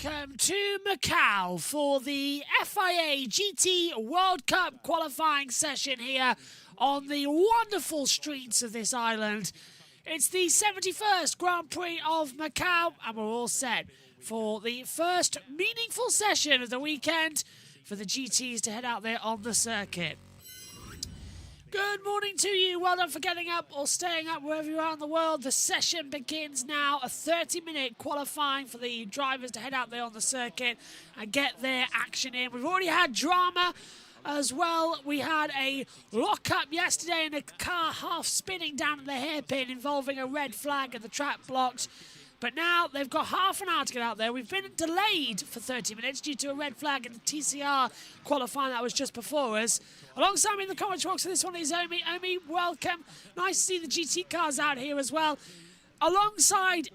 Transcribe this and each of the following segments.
welcome to Macau for the FIA GT World Cup qualifying session here on the wonderful streets of this island. It's the 71st Grand Prix of Macau, and we're all set for the first meaningful session of the weekend for the GTs to head out there on the circuit. Good morning to you. Well done for getting up or staying up wherever you are in the world. The session begins now. A 30-minute qualifying for the drivers to head out there on the circuit and get their action in. We've already had drama as well. We had a lock-up yesterday in a car half spinning down at the hairpin involving a red flag and the track blocked. But now they've got half an hour to get out there. We've been delayed for 30 minutes due to a red flag in the TCR qualifying that was just before us. Alongside me in the commentary box for this one is Omi. Omi, welcome. Nice to see the GT cars out here as well. Alongside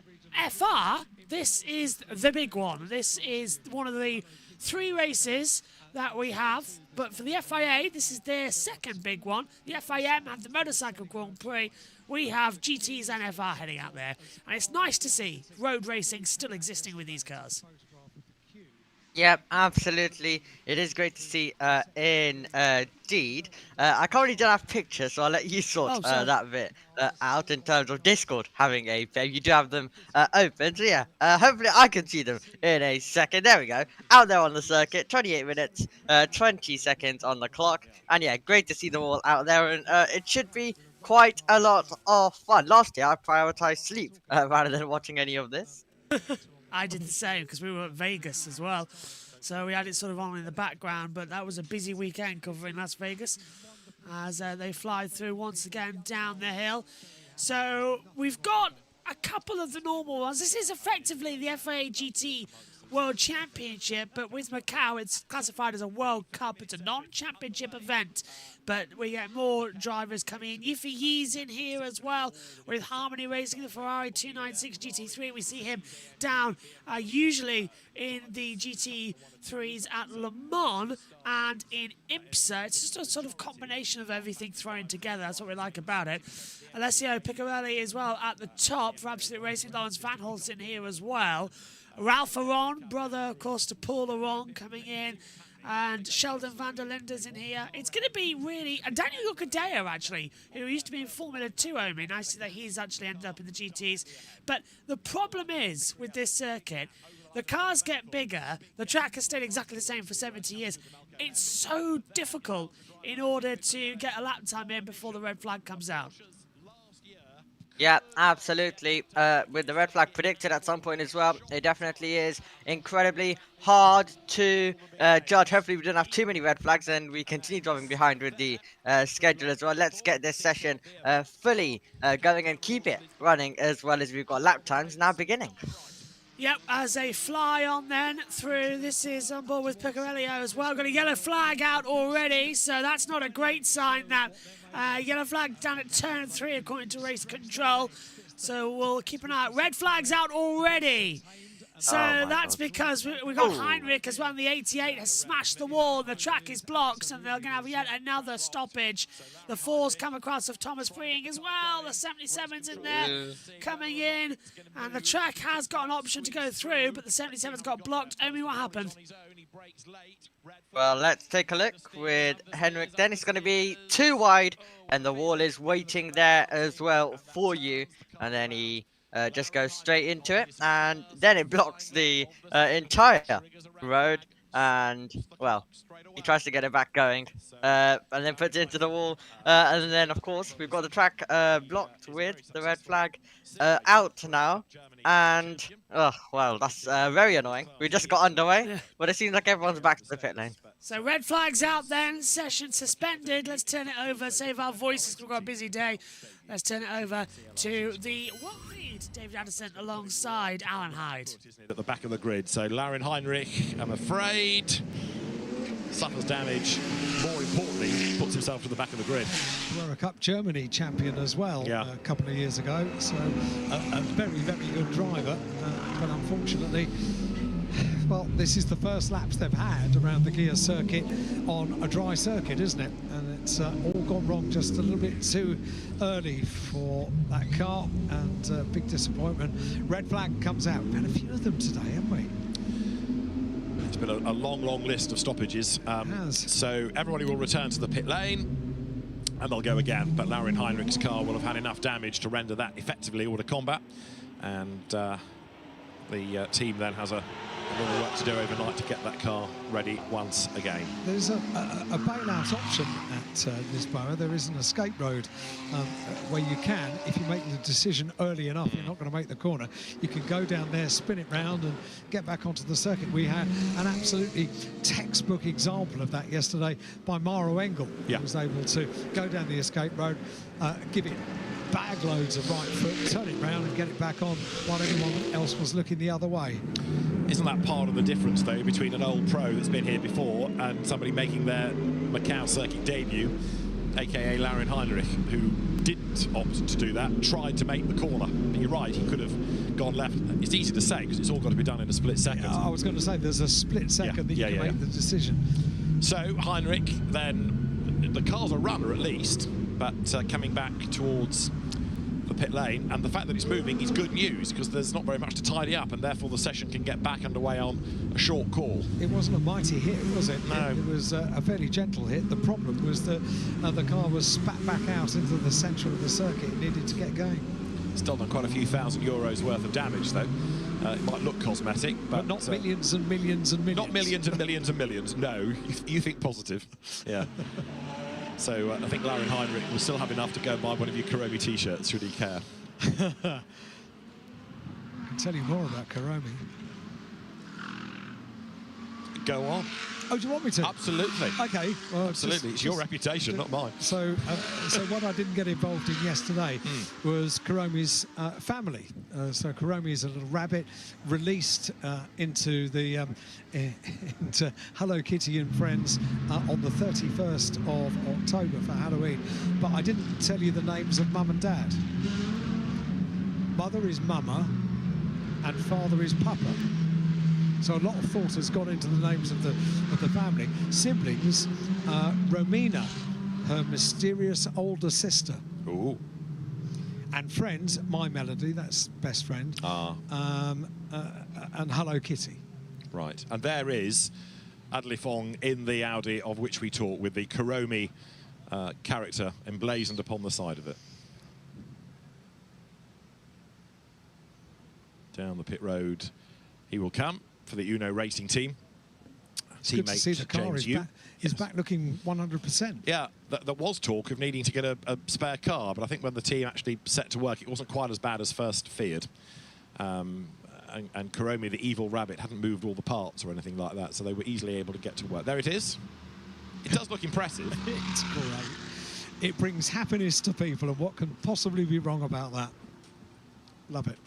FR, this is the big one. This is one of the three races that we have. But for the FIA, this is their second big one. The FIM and the Motorcycle Grand Prix. We have GTs and FR heading out there. And it's nice to see road racing still existing with these cars. Yep, absolutely. It is great to see indeed. I currently don't have pictures, so I'll let you sort that bit out in terms of Discord having a you do have them open. So yeah, hopefully I can see them in a second. There we go. Out there on the circuit, 28 minutes, 20 seconds on the clock. And yeah, great to see them all out there. And it should be quite a lot of fun. Last year I prioritized sleep rather than watching any of this. I did the same because we were at Vegas as well. So we had it sort of on in the background, but that was a busy weekend covering Las Vegas as they fly through once again down the hill. So we've got a couple of the normal ones. This is effectively the FIA GT World Championship, but with Macau it's classified as a World Cup. It's a non-championship event, but we get more drivers coming in. Yiffy Yee's in here as well with Harmony Racing, the Ferrari 296 GT3. We see him down usually in the GT3s at Le Mans and in IMSA. It's just a sort of combination of everything thrown together. That's what we like about it. Alessio Piccarelli as well at the top for Absolute Racing. Lawrence Van Holt's in here as well. Ralph Aron, brother, of course, to Paul Aron coming in. And Sheldon van der Linde's in here. It's going to be really... And Daniel Lucadea, actually, who used to be in Formula 2, Omi. Nice to see that he's actually ended up in the GTs. But the problem is, with this circuit, the cars get bigger. The track has stayed exactly the same for 70 years. It's so difficult in order to get a lap time in before the red flag comes out. Yeah, absolutely. With the red flag predicted at some point as well, it definitely is incredibly hard to judge. Hopefully we don't have too many red flags and we continue driving behind with the schedule as well. Let's get this session fully going and keep it running as well as we've got lap times now beginning. Yep, as they fly on then through, this is on board with Piccarelli as well. Got a yellow flag out already, so that's not a great sign. That yellow flag down at turn 3 according to race control. So we'll keep an eye out. Red flag's out already. So that's because we've got Heinrich as well, and the 88 has smashed the wall. The track is blocked, and they're going to have yet another stoppage. The 4s come across of Thomas Freeing as well. The 77's in there coming in, and the track has got an option to go through, but the 77's got blocked. Omi, what happened? Well, let's take a look with Henrik. Then it's going to be too wide, and the wall is waiting there as well for you. And then he just goes straight into it, and then it blocks the entire road. And well, he tries to get it back going, and then puts it into the wall. And then, of course, we've got the track blocked with the red flag out now. And well, that's very annoying. We just got underway, but it seems like everyone's back to the pit lane. So red flag's out then, session suspended. Let's turn it over, save our voices, we've got a busy day. Let's turn it over to the lead, David Addison alongside Alan Hyde. At the back of the grid, so Laurin Heinrich, I'm afraid, suffers damage. More importantly, puts himself to the back of the grid. World Cup Germany champion as well a couple of years ago, so a very, very good driver, but unfortunately, well, this is the first laps they've had around the Gear circuit on a dry circuit, isn't it? And it's all gone wrong just a little bit too early for that car, and big disappointment. Red flag comes out. We've had a few of them today, haven't we? been a long, long list of stoppages. So everybody will return to the pit lane. And they'll go again, but Laurin Heinrich's car will have had enough damage to render that effectively order combat. And the team then has a little work to do overnight to get that car ready once again. There's a bailout option at Lisboa. There is an escape road where you can, if you make the decision early enough, you're not going to make the corner, you can go down there, spin it round and get back onto the circuit. We had an absolutely textbook example of that yesterday by Maro Engel, who was able to go down the escape road, give it bag loads of right foot, turn it round and get it back on while everyone else was looking the other way. Isn't that part of the difference, though, between an old pro that's been here before and somebody making their Macau circuit debut, aka Laurin Heinrich, who didn't opt to do that, tried to make the corner. But you're right, he could have gone left. It's easy to say because it's all got to be done in a split second. I was going to say there's a split second that you can make the decision. So Heinrich, then the car's a runner at least, but coming back towards the pit lane, and the fact that it's moving is good news because there's not very much to tidy up, and therefore the session can get back underway on a short call. It wasn't a mighty hit, was it? No. It was a fairly gentle hit. The problem was that the car was spat back out into the centre of the circuit. It needed to get going. Still done quite a few €1,000s worth of damage, though. It might look cosmetic, but not millions and millions and millions. Not millions and millions and millions. No, you think positive. Yeah. So I think Laurin Heinrich will still have enough to go and buy one of your Kuromi T-shirts, should he care. I can tell you more about Kuromi. Go on. Oh, do you want me to? Absolutely. Okay. Well, absolutely. It's your reputation, not mine. So what I didn't get involved in yesterday was Kuromi's family. So Kuromi is a little rabbit released into the into Hello Kitty and Friends on the 31st of October for Halloween. But I didn't tell you the names of Mum and Dad. Mother is Mama and father is Papa. So a lot of thought has gone into the names of the family. Siblings, Romina, her mysterious older sister. Ooh. And friends, My Melody, that's best friend. And Hello Kitty. Right. And there is Adli Fong in the Audi of which we talk, with the Kuromi character emblazoned upon the side of it. Down the pit road he will come for the Uno Racing team. It's good to see the car is back looking 100%. Yeah, there was talk of needing to get a spare car, but I think when the team actually set to work, it wasn't quite as bad as first feared. And Kuromi, the evil rabbit, hadn't moved all the parts or anything like that, so they were easily able to get to work. There it is. It does look impressive. It's great. It brings happiness to people, and what can possibly be wrong about that? Love it.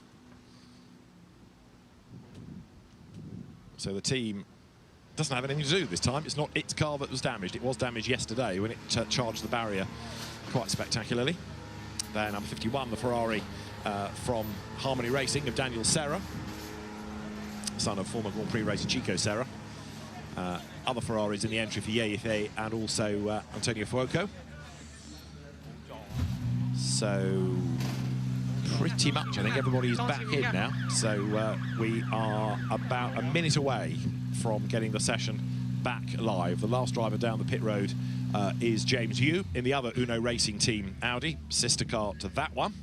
So the team doesn't have anything to do this time. It's not its car that was damaged. It was damaged yesterday when it charged the barrier quite spectacularly. Then number 51, the Ferrari from Harmony Racing of Daniel Serra, son of former Grand Prix racer Chico Serra. Other Ferraris in the entry for JFA and also Antonio Fuoco. So pretty much, I think everybody is back in now. So we are about a minute away from getting the session back live. The last driver down the pit road is James Yu in the other Uno Racing team Audi, sister car to that one.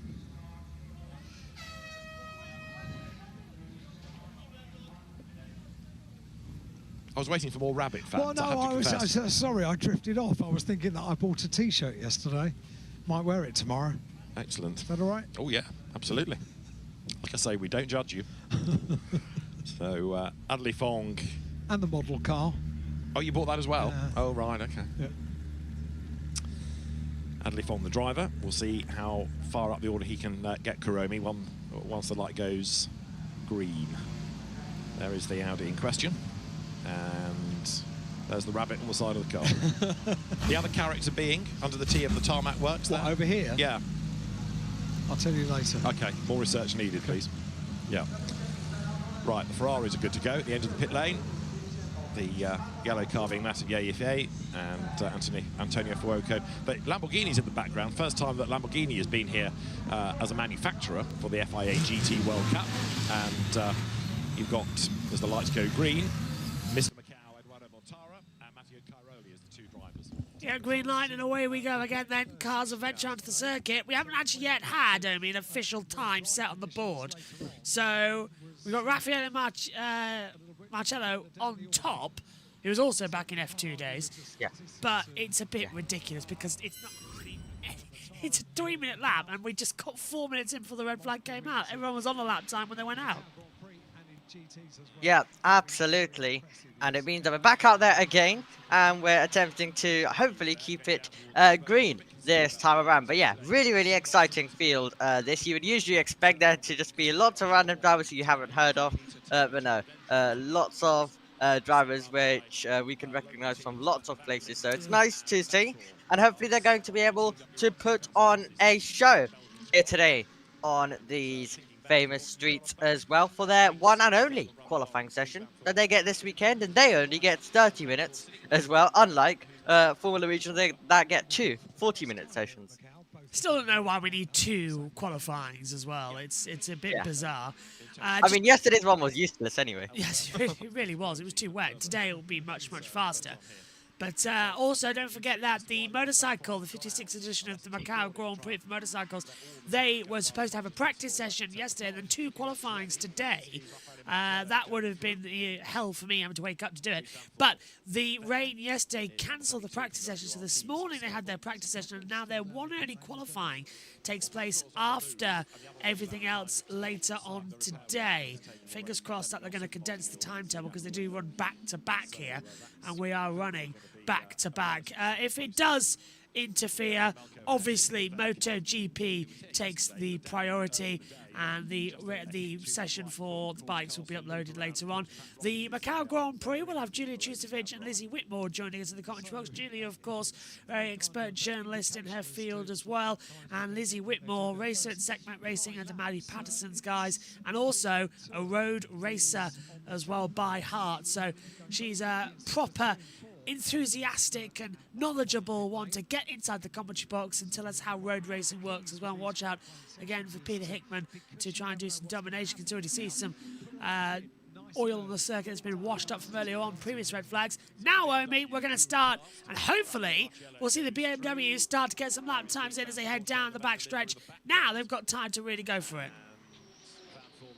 I was waiting for more rabbit fans. Well, no, sorry, I drifted off. I was thinking that I bought a T-shirt yesterday. Might wear it tomorrow. Excellent. Is that all right? Oh, yeah, absolutely. Like I say, we don't judge you. So, Adli Fong. And the model car. Oh, you bought that as well? Oh, right, OK. Yeah. Adli Fong, the driver. We'll see how far up the order he can get Kuromi once the light goes green. There is the Audi in question. And there's the rabbit on the side of the car. The other character being under the T of the tarmac works there. What, over here? Yeah. I'll tell you later. OK, more research needed, please. Yeah. Right, the Ferraris are good to go at the end of the pit lane. The yellow car being that of JFA and Antonio Fuoco. But Lamborghini's in the background. First time that Lamborghini has been here as a manufacturer for the FIA GT World Cup. And you've got, as the lights go green, Mr. Yeah, green light and away we go again then. Cars will venture onto the circuit. We haven't actually yet had, an official time set on the board. So we've got Raffaele Marcello on top, who was also back in F2 days. Yeah. But it's a bit ridiculous because it's not really it's a 3-minute lap and we just got 4 minutes in before the red flag came out. Everyone was on the lap time when they went out. Yeah, absolutely. And it means that we're back out there again, and we're attempting to hopefully keep it green this time around. But yeah, really, really exciting field this. You would usually expect there to just be lots of random drivers who you haven't heard of, but no, lots of drivers which we can recognize from lots of places. So it's nice to see, and hopefully they're going to be able to put on a show here today on these famous streets as well for their one and only qualifying session that they get this weekend, and they only get 30 minutes as well, unlike Formula Regional that get 2 40-minute sessions. Still don't know why we need 2 qualifyings as well. It's a bit bizarre. I mean, yesterday's one was useless anyway. Yes, it really was. It was too wet. Today it will be much, much faster. But also, don't forget that the motorcycle, the 56th edition of the Macau Grand Prix for motorcycles, they were supposed to have a practice session yesterday and then 2 qualifyings today. That would have been hell for me having to wake up to do it. But the rain yesterday cancelled the practice session. So this morning they had their practice session, and now their one only qualifying takes place after everything else later on today. Fingers crossed that they're going to condense the timetable, because they do run back to back here, and we are running back to back. If it does interfere, obviously MotoGP takes the priority, and the session for the bikes will be uploaded later on. The Macau Grand Prix will have Julia Chusovic and Lizzie Whitmore joining us in the commentary box. Julia, of course, very expert journalist in her field as well, and Lizzie Whitmore, racer at Segment Racing under Maddie Patterson's guys, and also a road racer as well by heart. So she's a proper enthusiastic and knowledgeable one to get inside the commentary box and tell us how road racing works as well. And watch out again for Peter Hickman to try and do some domination. You can already see some oil on the circuit that's been washed up from earlier on, previous red flags. Now, Omi, we're going to start, and hopefully we'll see the BMW start to get some lap times in as they head down the back stretch. Now they've got time to really go for it.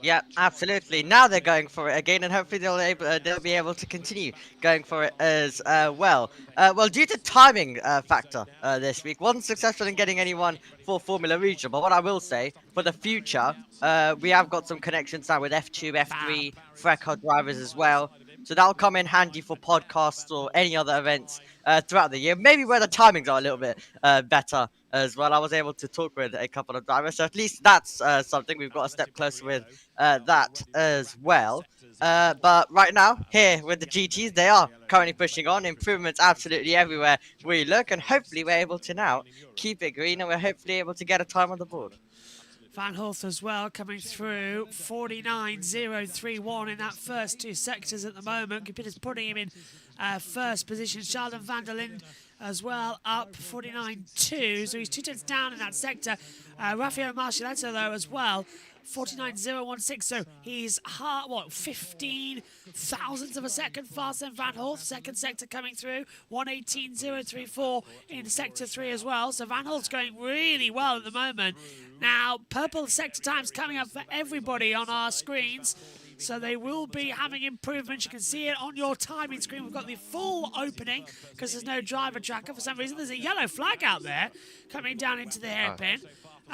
Yeah, absolutely. Now they're going for it again, and hopefully they'll be able to continue going for it as well. Well, due to timing factor this week, wasn't successful in getting anyone for Formula Regional. But what I will say, for the future, we have got some connections now with F2, F3, Freco drivers as well. So that'll come in handy for podcasts or any other events throughout the year. Maybe where the timings are a little bit better as well. I was able to talk with a couple of drivers, so at least that's something. We've got a step closer with that as well. But right now, here with the GTs, they are currently pushing on. Improvements absolutely everywhere we look, and hopefully we're able to now keep it green, and we're hopefully able to get a time on the board. Van Hulst as well coming through, 49.031 in that first 2 sectors at the moment. Computer's putting him in first position. Sheldon van der Linde as well up 49.2, so he's 2 tenths down in that sector. Raffaele Marcialetto though as well, 49.016, so he's 15 thousandths of a second faster than Van Hulst. Second sector coming through, 118.034 in sector 3 as well. So Van Hulst's going really well at the moment. Now, purple sector times coming up for everybody on our screens, so they will be having improvements. You can see it on your timing screen. We've got the full opening because there's no driver tracker. For some reason, there's a yellow flag out there coming down into the hairpin.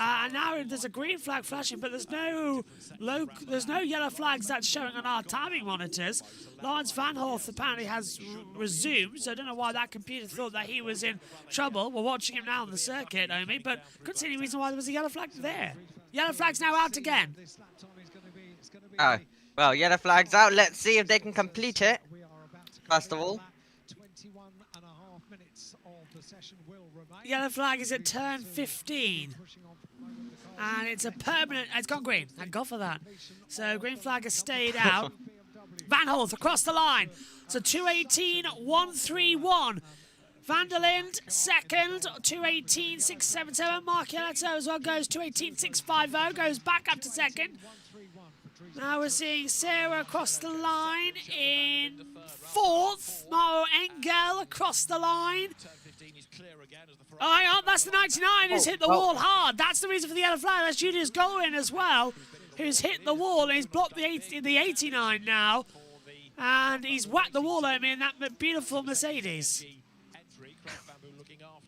And now there's a green flag flashing, but there's no yellow flags that's showing on our timing monitors. Lawrence Van Hulst apparently has resumed, so I don't know why that computer thought that he was in trouble. We're watching him now on the circuit, Omi, but couldn't see any reason why there was a yellow flag there. Yellow flag's now out again. Oh, well, yellow flag's out. Let's see if they can complete it, first of all. Yellow flag is at turn 15. And it's a permanent... It's gone green. Thank God for that. So green flag has stayed out. Van Hulst across the line. So 218.131. Van der Linde second. 218.677. Marcialetto as well goes 218.650. Goes back up to second. Now we're seeing Sarah across the line in fourth. Mauro Engel across the line. Oh, hang on, that's the 99 who's hit the wall hard. That's the reason for the yellow flag. That's Julius Goldwyn as well, who's hit the wall and he's blocked the 89 now. And he's whacked the wall at me in that beautiful Mercedes.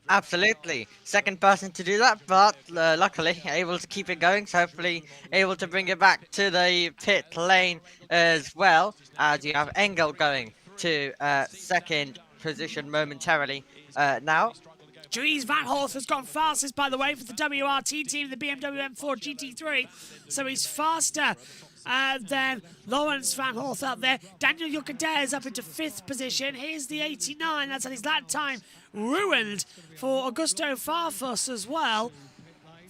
Absolutely. Second person to do that, but luckily able to keep it going. So hopefully able to bring it back to the pit lane as well, as you have Engel going to second position momentarily now. Dries Van Horst has gone fastest, by the way, for the WRT team, the BMW M4 GT3. So he's faster than Lawrence Van Horst out there. Daniel Ricciardo is up into 5th position. Here's the 89. That's his lap time ruined for Augusto Farfus as well.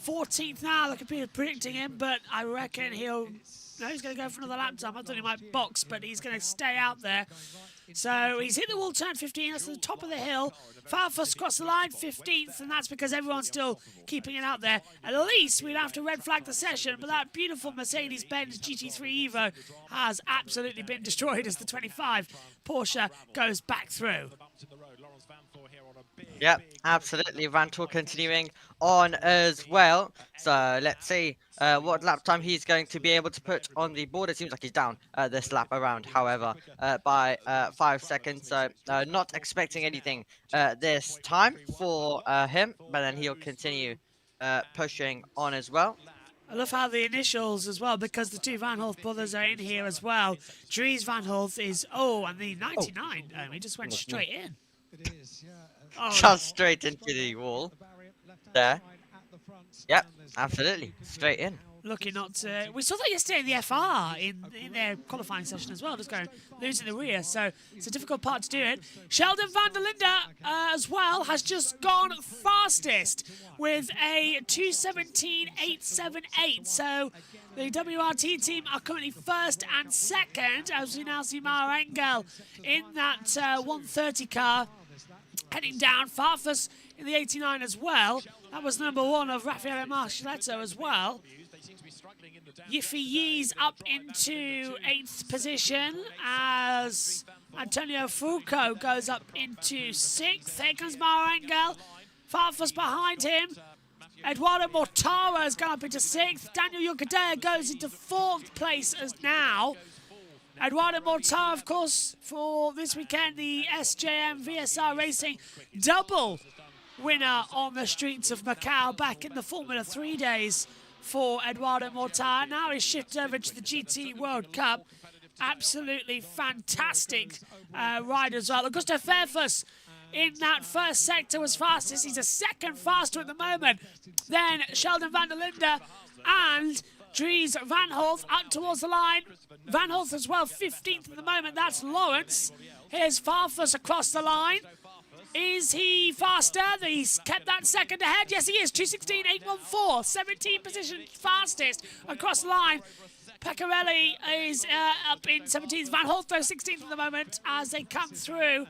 14th now, the computer's predicting him, but I reckon he'll... No, he's going to go for another lap time. I thought he might box, but he's going to stay out there. So he's hit the wall, turn 15. That's at the top of the hill. Farfus crossed the line, 15th, and that's because everyone's still keeping it out there. At least we'd have to red flag the session, but that beautiful Mercedes-Benz GT3 Evo has absolutely been destroyed as the 25 Porsche goes back through. Yep, absolutely. Vantor continuing on as well. So let's see what lap time he's going to be able to put on the board. It seems like he's down this lap around, however, by 5 seconds. So not expecting anything this time for him, but then he'll continue pushing on as well. I love how the initials as well, because the two Van Horst brothers are in here as well. Dries Van Horst is, and the 99, he just went straight in. It is, yeah. Just straight into the wall. There. Yep, absolutely. Straight in. Lucky not to... We saw that yesterday in the FR, in their qualifying session as well, just going losing the rear, so it's a difficult part to do it. Sheldon van der Linde as well has just gone fastest with a 2:17.878, so the WRT team are currently first and second, as we now see Mauro Engel in that 130 car. Heading down, Farfus in the 89 as well. That was number 1 of Raffaele Marcialetto as well. Yiffy Yee's up into 8th position as Antonio Foucault goes up into 6th. Here comes Mauro Engel. Farfus behind him. Eduardo Mortara has gone up into 6th. Daniel Ricciardo goes into 4th place as now. Eduardo Mortara, of course, for this weekend, the SJM VSR Racing double winner on the streets of Macau back in the Formula 3 days for Eduardo Mortara. Now he's shifted over to the GT World Cup. Absolutely fantastic ride as well. Augusto Farfus in that first sector was fastest. He's a second faster at the moment than Sheldon van der Linde and Dries Van Horst up towards the line. Van Horst as well, 15th at the moment. That's Lawrence. Here's Farfus across the line. Is he faster? He's kept that second ahead. Yes, he is. 2:16.814. 17 position fastest across the line. Pecorelli is up in 17th. Van Horst, though, 16th at the moment as they come through.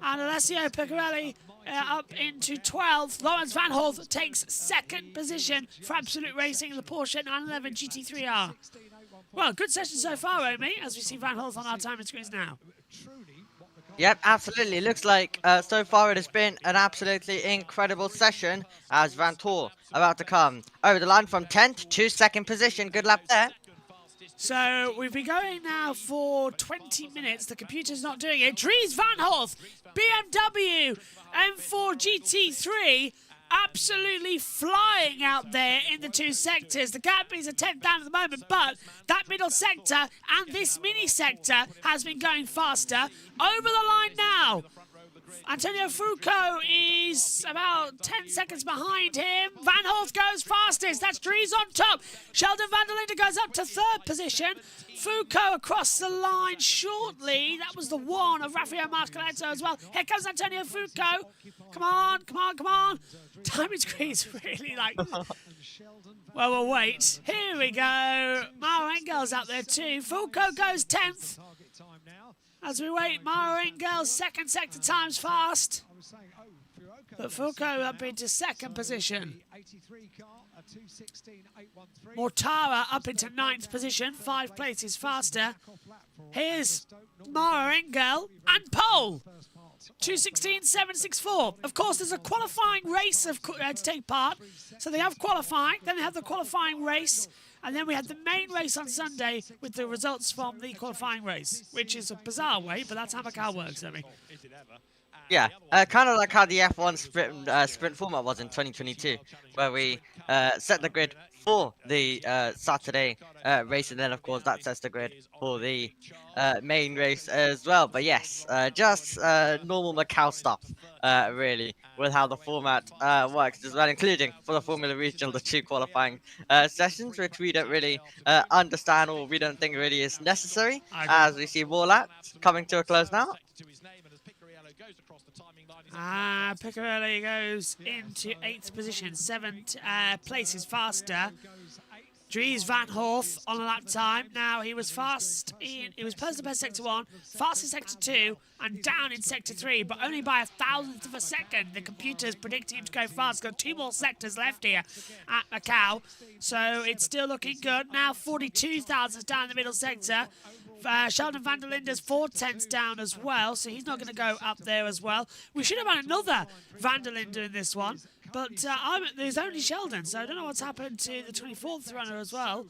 And Alessio Pecorelli up into 12th. Lawrence Van Horst takes second position for Absolute Racing in the Porsche 911 GT3R. Well, good session so far, Omi, as we see Van Horst on our timing screens now. Yep, absolutely. Looks like so far it has been an absolutely incredible session as Vantor about to come over the line from 10th to 2nd position. Good lap there. So we've been going now for 20 minutes. The computer's not doing it. Dries Van Horst, BMW M4 GT3, absolutely flying out there in the 2 sectors. The gap is a 10th down at the moment, but that middle sector and this mini sector has been going faster. Over the line now. Antonio Foucault is about 10 seconds behind him. Van Horst goes fastest. That's Dries on top. Sheldon van der Linde goes up to 3rd position. Foucault across the line shortly. That was the 1 of Raffaele Marcialetto as well. Here comes Antonio Foucault. Come on, come on, come on. Timing screen's really like... Well, we'll wait. Here we go. Mauro Engel's out there too. Foucault goes 10th. As we wait, Mauro Engel's 2nd sector times fast. But Fulco up into second position. Mortara up into 9th position, 5 places faster. Here's Mara Engel and pole. 2:16.764. Of course, there's a qualifying race to take part. So they have qualifying, then they have the qualifying race, and then we had the main race on Sunday with the results from the qualifying race, which is a bizarre way, but that's how Macau works, I mean. Yeah, kind of like how the F1 sprint format was in 2022, where we set the grid for the Saturday race, and then of course that sets the grid for the main race as well. But yes, just normal Macau stuff, really, with how the format works as well, including for the Formula Regional, the 2 qualifying sessions, which we don't really understand or we don't think really is necessary, as we see more laps coming to a close now. Picarelli goes into 8th position, 7 places faster. Dries Van Horth on a lap time. Now he was fast in, he was personal best sector 1, fast in sector 2, and down in sector 3, but only by 1,000th of a second. The computer's predicting him to go fast. Got 2 more sectors left here at Macau, so it's still looking good. Now 42 thousandths down in the middle sector. Sheldon van der Linde's 4/10 down as well, so he's not going to go up there as well. We should have had another van der Linde in this one, but there's only Sheldon, so I don't know what's happened to the 24th runner as well.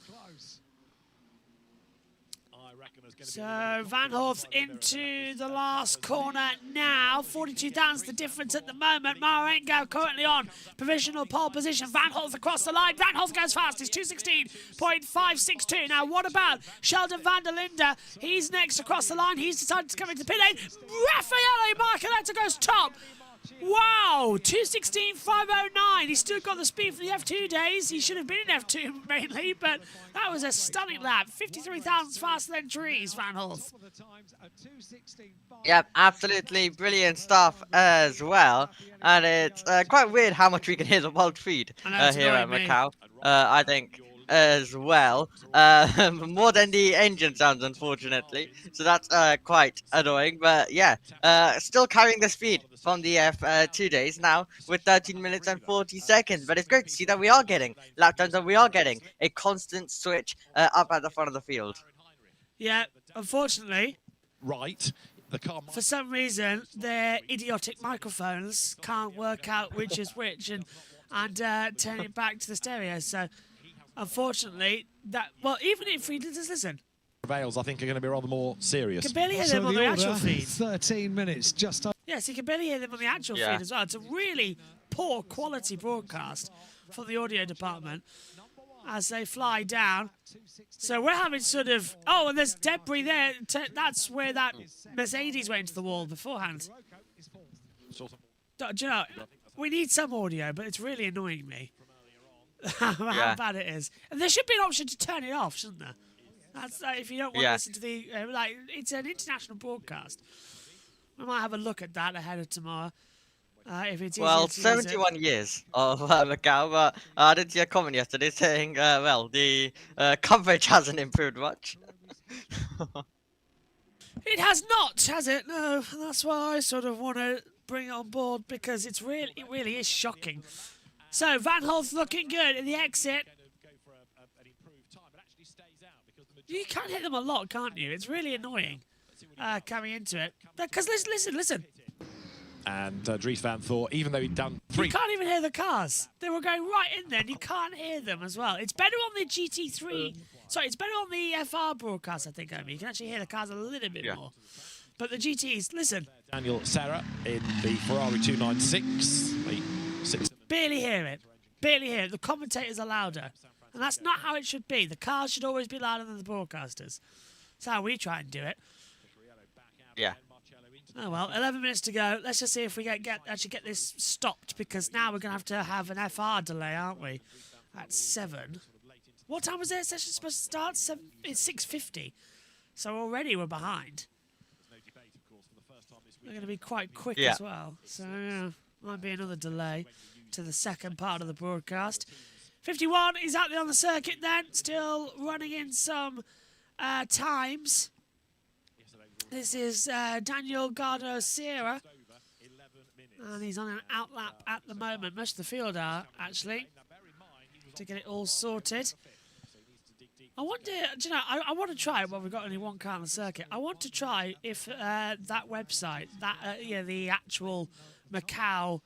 So Van Horth into the last corner now. 42 thousandths the difference at the moment. Mara Engel currently on provisional pole position. Van Horth across the line. Van Horth goes fast. It's 2:16.562. Now what about Sheldon van der Linde? He's next across the line. He's decided to come into pit lane. Raffaele Marcoletta goes top. Wow, 2:16.509. He's still got the speed for the F2 days. He should have been in F2 mainly, but that was a stunning lap. 53 thousandths faster than Dries Van Horth. Yep, absolutely brilliant stuff as well. And it's quite weird how much we can hear the world feed here at Macau. I think as well, more than the engine sounds, unfortunately, so that's quite annoying. But yeah, still carrying the speed from the F2 days now with 13 minutes and 40 seconds. But it's great to see that we are getting lap times and we are getting a constant switch up at the front of the field. Yeah, unfortunately, right, the car, for some reason their idiotic microphones can't work out which is which and turn it back to the stereo. So unfortunately, even if we just listen, prevails, I think, are going to be rather more serious. You can barely hear them on the actual feed. 13 minutes, just. Yes, you can barely hear them on the actual feed as well. It's a really poor quality broadcast for the audio department as they fly down. So we're having sort of, oh, and there's debris there. That's where that Mercedes went into the wall beforehand. Do you know, we need some audio, but it's really annoying me. How bad it is. And there should be an option to turn it off, shouldn't there? That's if you don't want to listen to the it's an international broadcast. We might have a look at that ahead of tomorrow. If it's 71 years of Macau, but I did see a comment yesterday saying, well, the coverage hasn't improved much. It has not, has it? No, that's why I sort of want to bring it on board, because it really is shocking. So Van Horth looking good in the exit. You can hit them a lot, can't you? It's really annoying coming into it. Because listen. And Dries Van Horth, even though he'd done 3... You can't even hear the cars. They were going right in there, and you can't hear them as well. It's better on the GT3. Sorry, it's better on the FR broadcast, I think, Omi. You can actually hear the cars a little bit more. But the GTs, listen. Daniel Serra in the Ferrari 296. Barely hear it. Barely hear it. The commentators are louder. And that's not how it should be. The cars should always be louder than the broadcasters. That's how we try and do it. Yeah. Oh well, 11 minutes to go. Let's just see if we actually get this stopped, because now we're going to have an FR delay, aren't we? At 7. What time was their session supposed to start? It's 6:50. So already we're behind. We're going to be quite quick as well. So yeah, might be another delay to the second part of the broadcast. 51 is out there on the circuit then, still running in some times. This is Daniel Gardo Sierra And he's on an outlap at the moment. Most of the field are, actually, to get it all sorted. I wonder, do you know, I want to try, well, we've got only one car on the circuit. I want to try if that website, the actual Macau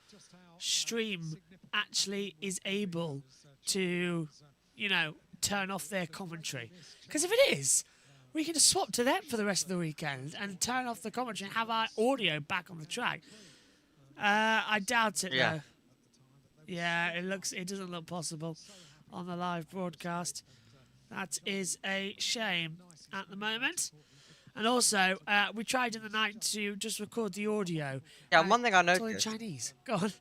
stream actually is able to, you know, turn off their commentary. Because if it is, we can just swap to them for the rest of the weekend and turn off the commentary and have our audio back on the track. I doubt it, though. Yeah, it doesn't look possible on the live broadcast. That is a shame at the moment. And also, we tried in the night to just record the audio. Yeah, one thing I it's all in noticed. Chinese. Go on.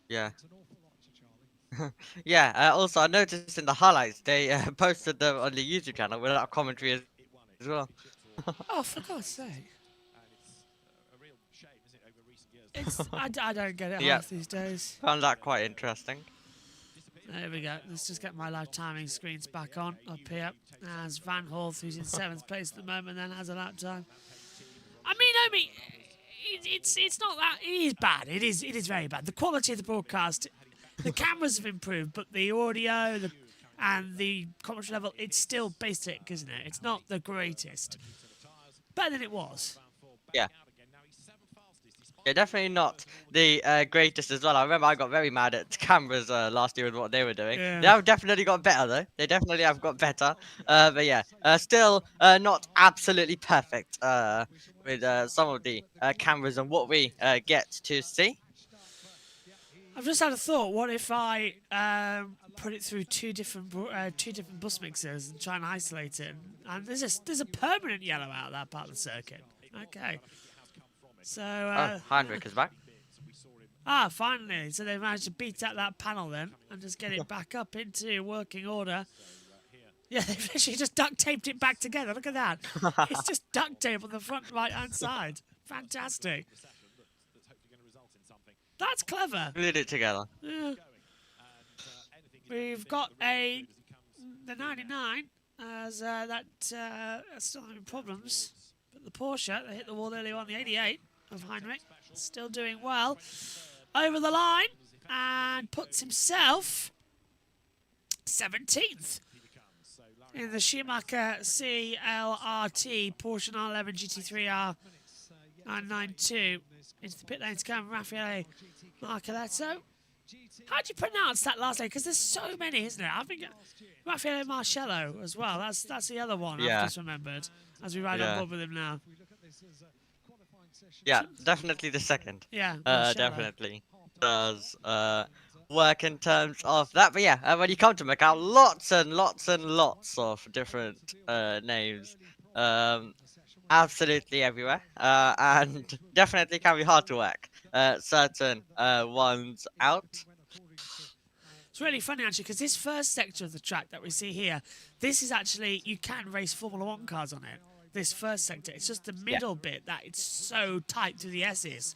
Yeah. Yeah, also I noticed in the highlights they posted them on the YouTube channel without commentary as well. Oh, for God's sake. I don't get it half these days. Found that quite interesting. There we go. Let's just get my live timing screens back on up here. As Van Horth, who's in 7th place at the moment, then has a lap time. I mean, it's not that. It is bad. It is very bad. The quality of the broadcast, the cameras have improved, but the audio and the commentary level, it's still basic, isn't it? It's not the greatest. Better than it was. Yeah. Yeah, definitely not the greatest as well. I remember I got very mad at cameras last year with what they were doing. Yeah. They have definitely got better though. They definitely have got better. But yeah, still not absolutely perfect with some of the cameras and what we get to see. I've just had a thought. What if I put it through two different bus mixers and try and isolate it? And there's a permanent yellow out of that part of the circuit. Okay. So. Heinrich is back. Finally. So they've managed to beat out that panel then and just get it back up into working order. Yeah, they've actually just duct taped it back together. Look at that. It's just duct tape on the front right-hand side. Fantastic. That's clever. Glued it together. Yeah. We've got the 99 as still having problems. But the Porsche, they hit the wall earlier on, the 88 of Heinrich, still doing well. Over the line and puts himself 17th in the Schumacher CLRT Porsche 911 GT3R 992. Into the pit lane to come Raffaele Marcoletto. How do you pronounce that last name? Because there's so many, isn't it? I think Raffaele Marcello as well. That's the other one I've just remembered as we ride on board with him now. Yeah, definitely the second. Yeah, definitely does work in terms of that. But yeah, when you come to Macau, lots and lots and lots of different names. Absolutely everywhere, and definitely can be hard to work certain ones out. It's really funny actually because this first sector of the track that we see here, this is actually, you can race Formula 1 cars on it. This first sector, it's just the middle bit that it's so tight to the S's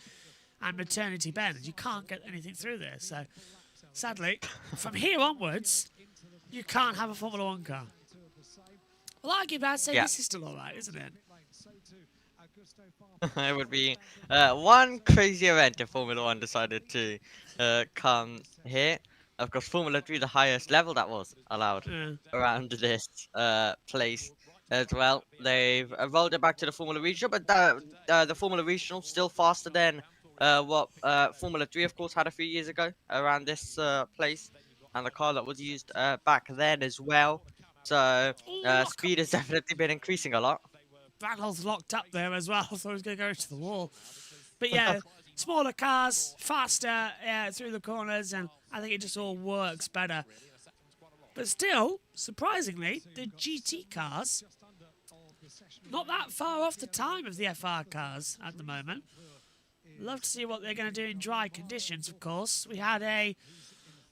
and maternity bends. You can't get anything through there. So sadly, from here onwards, you can't have a Formula 1 car. Well, I'd say this is still alright, isn't it? It would be one crazy event if Formula 1 decided to come here. Of course, Formula 3, the highest level that was allowed around this place as well. They've rolled it back to the Formula Regional, but the Formula Regional still faster than what Formula 3, of course, had a few years ago around this place. And the car that was used back then as well. So speed has definitely been increasing a lot. Van Holt's locked up there as well, so he's going to go into the wall. But yeah, smaller cars, faster through the corners, and I think it just all works better. But still, surprisingly, the GT cars, not that far off the time of the FR cars at the moment. Love to see what they're going to do in dry conditions, of course. We had a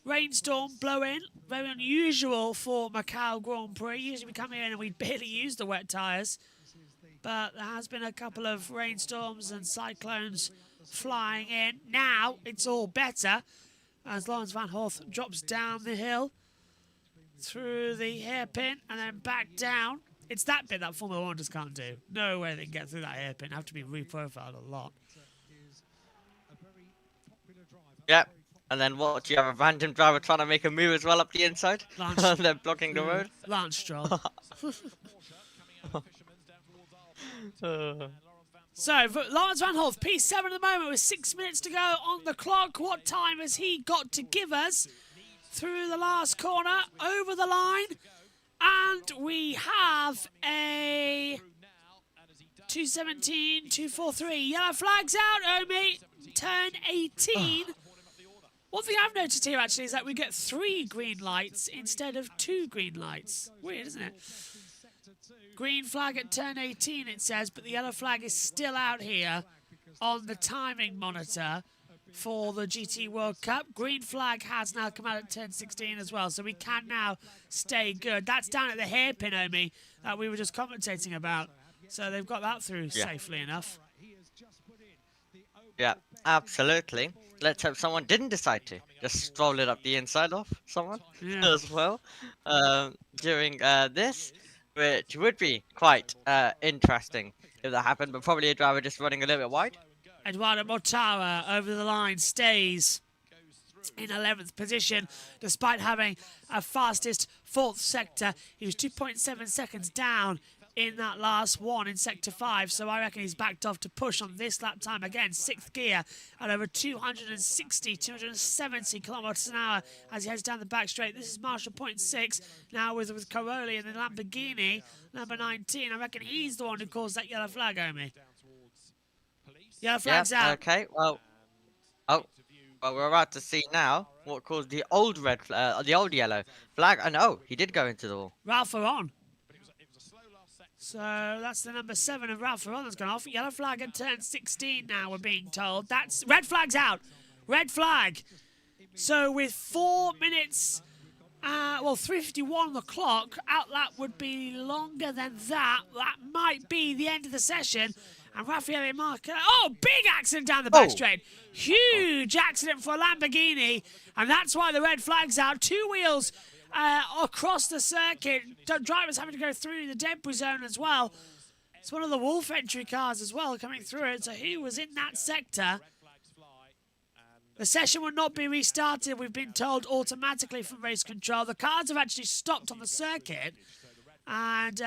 rainstorm blow in, very unusual for Macau Grand Prix. Usually we come here and we barely use the wet tyres. But there has been a couple of rainstorms and cyclones flying in. Now it's all better as Lawrence Van Horth drops down the hill through the hairpin and then back down. It's that bit that Formula 1 just can't do. No way they can get through that hairpin. Have to be reprofiled a lot. Yep. And then what? Do you have a random driver trying to make a move as well up the inside? Lance, And then blocking the road? Lance Stroll. So, Lawrence Van Holt, P7 at the moment with 6 minutes to go on the clock. What time has he got to give us through the last corner, over the line? And we have a 2:17, 2:43. Yellow flags out, Omi. Turn 18. One thing I've noticed here, actually, is that we get 3 green lights instead of 2 green lights. Weird, isn't it? Green flag at turn 18, it says, but the yellow flag is still out here on the timing monitor for the GT World Cup. Green flag has now come out at turn 16 as well, so we can now stay good. That's down at the hairpin, Omi, that we were just commentating about. So they've got that through safely enough. Yeah, absolutely. Let's hope someone didn't decide to just stroll it up the inside of someone as well during this, which would be quite interesting if that happened, but probably a driver just running a little bit wide. Eduardo Mortara over the line stays in 11th position despite having a fastest 4th sector. He was 2.7 seconds down in that last one in sector 5, so I reckon he's backed off to push on this lap time again. 6th gear at over 260, 270 kilometers an hour as he heads down the back straight. This is Marshall point 6 now with Caroli and the Lamborghini number 19. I reckon he's the one who caused that yellow flag, Omi. Yellow flag's out. Okay, well, we're about to see now what caused the old the old yellow flag. And he did go into the wall. Ralph Ferron. So that's the number 7 of Ralph Ferron that's gone off. Yellow flag at turn 16 now, we're being told. That's red flag's out. Red flag. So with 4 minutes, 3:51 on the clock, outlap would be longer than that. That might be the end of the session. And Raffaele Marca, big accident down the back straight. Huge accident for a Lamborghini. And that's why the red flag's out. 2 wheels across the circuit. Drivers having to go through the debris zone as well. It's one of the Wolf entry cars as well coming through it. So he was in that sector. The session will not be restarted, we've been told, automatically from race control. The cars have actually stopped on the circuit and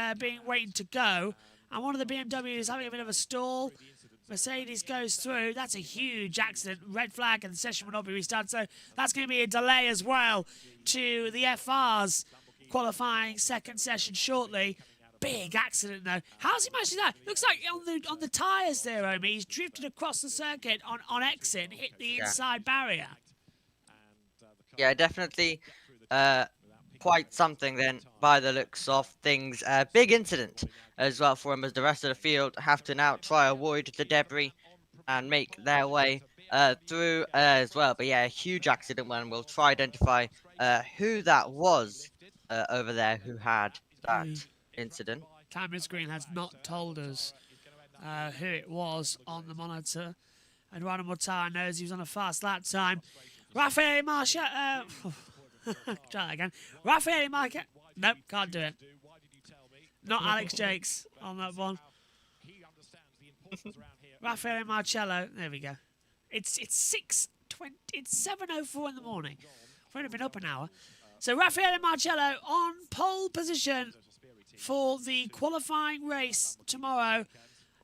waiting to go. And one of the BMWs is having a bit of a stall. Mercedes goes through. That's a huge accident. Red flag, and the session will not be restarted. So that's going to be a delay as well to the FR's qualifying second session shortly. Big accident, though. How's he managed to do that? Looks like on the tyres there, Omi. He's drifted across the circuit on exit and hit the inside barrier. Yeah, definitely quite something then by the looks of things. Big incident as well for him as the rest of the field have to now try avoid the debris and make their way through as well. But yeah, a huge accident when we'll try identify who that was over there who had that incident. Camera screen has not told us who it was on the monitor. Eduardo Mortara knows he was on a fast lap time. Raffaele Marcia... try that again. Raffaele Marca... Nope, can't do it. Not Alex Jakes on that one. Raffaele Marcello. There we go. It's 6:20. It's 7:04 in the morning. We've only been up an hour. So Raffaele Marcello on pole position for the qualifying race tomorrow.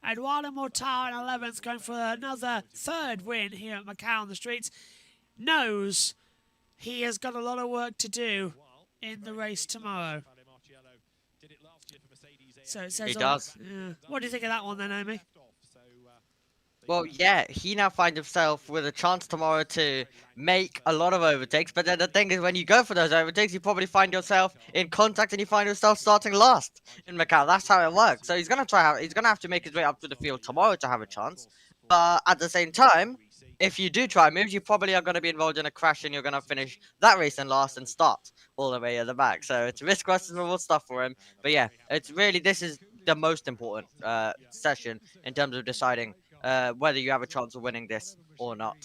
Eduardo Mortara in 11th, going for another 3rd win here at Macau on the streets. Knows he has got a lot of work to do in the race tomorrow. So it says he does. What do you think of that one then, Omi? Well, yeah, he now finds himself with a chance tomorrow to make a lot of overtakes. But then the thing is, when you go for those overtakes, you probably find yourself in contact and you find yourself starting last in Macau. That's how it works. So he's gonna have to make his way up to the field tomorrow to have a chance. But at the same time, if you do try moves, you probably are going to be involved in a crash and you're going to finish that race and last and start all the way at the back. So it's risk questionable stuff for him. But yeah, it's really, this is the most important session in terms of deciding whether you have a chance of winning this or not.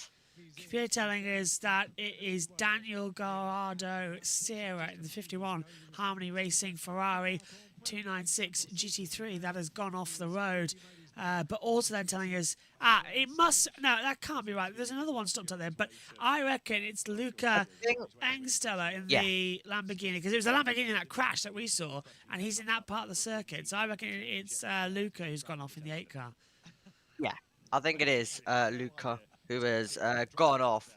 Computer telling us that it is Daniel Garardo Sierra in the 51 Harmony Racing Ferrari 296 GT3 that has gone off the road. but also then telling us, it must, no, that can't be right. There's another one stopped up there, but I reckon it's Luca Engsteller in the Lamborghini, because it was the Lamborghini that crashed that we saw, and he's in that part of the circuit. So I reckon it's Luca who's gone off in the 8 car. Yeah, I think it is Luca who has gone off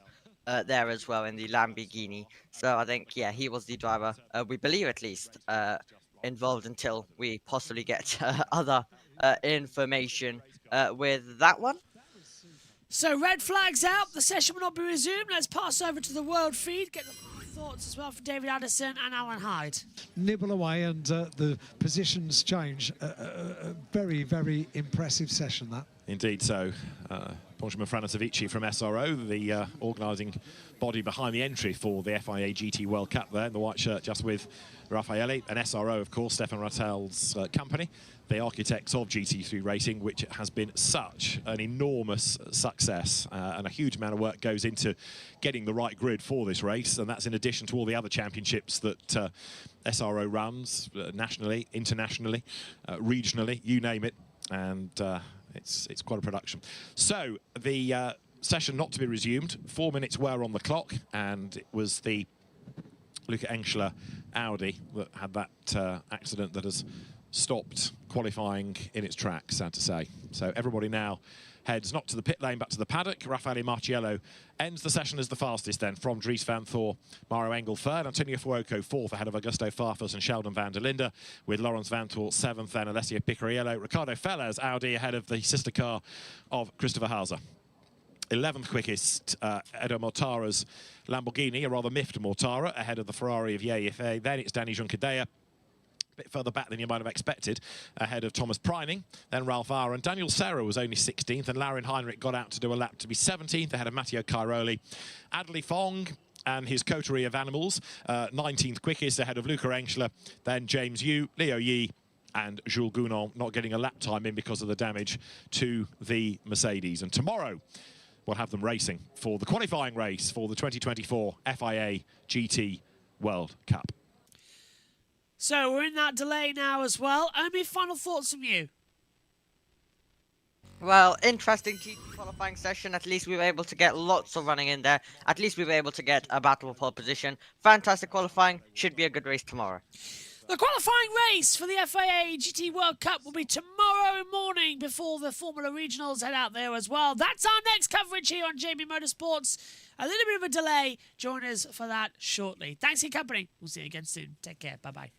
there as well in the Lamborghini. So I think, yeah, he was the driver, we believe at least, involved until we possibly get other information with that one. So red flags out, the session will not be resumed. Let's pass over to the world feed, get the thoughts as well from David Addison and Alan Hyde. Nibble away and the positions change. Very, very impressive session, that. Indeed so. Benjamin Franasovici from SRO, the organising body behind the entry for the FIA GT World Cup there in the white shirt, just with Raffaele, and SRO, of course, Stefan Rattel's company, the architects of GT3 racing, which has been such an enormous success, and a huge amount of work goes into getting the right grid for this race, and that's in addition to all the other championships that SRO runs nationally, internationally, regionally, you name it, and it's quite a production. So the session not to be resumed. 4 minutes were on the clock, and it was the Luca Engsteller Audi that had that accident that has stopped qualifying in its track, sad to say. So everybody now heads not to the pit lane but to the paddock. Raffaele Marciello ends the session as the fastest then, from Dries van Thor, Mauro Engel third, Antonio Fuoco fourth ahead of Augusto Farfus and Sheldon van der Linde, with Laurens Vanthoor seventh, then Alessio Picariello, Ricardo Fellers Audi ahead of the sister car of Christopher Hauser. 11th quickest, Edo Mortara's Lamborghini, a rather miffed Mortara, ahead of the Ferrari of Yeye. Then it's Danny Junqueira, a bit further back than you might have expected, ahead of Thomas Preining, then Ralph Aron. Daniel Serra was only 16th, and Laurin Heinrich got out to do a lap to be 17th, ahead of Matteo Cairoli. Adley Fong and his coterie of animals, 19th quickest, ahead of Luca Engsteller, then James Yu, Leo Yi, and Jules Gounon not getting a lap time in because of the damage to the Mercedes. And tomorrow, we'll have them racing for the qualifying race for the 2024 FIA GT World Cup. So we're in that delay now as well. Omi, final thoughts from you? Well, interesting GT qualifying session. At least we were able to get lots of running in there. At least we were able to get a battle for pole position. Fantastic qualifying. Should be a good race tomorrow. The qualifying race for the FIA GT World Cup will be tomorrow morning before the Formula Regionals head out there as well. That's our next coverage here on JB Motorsports. A little bit of a delay. Join us for that shortly. Thanks for your company. We'll see you again soon. Take care. Bye-bye.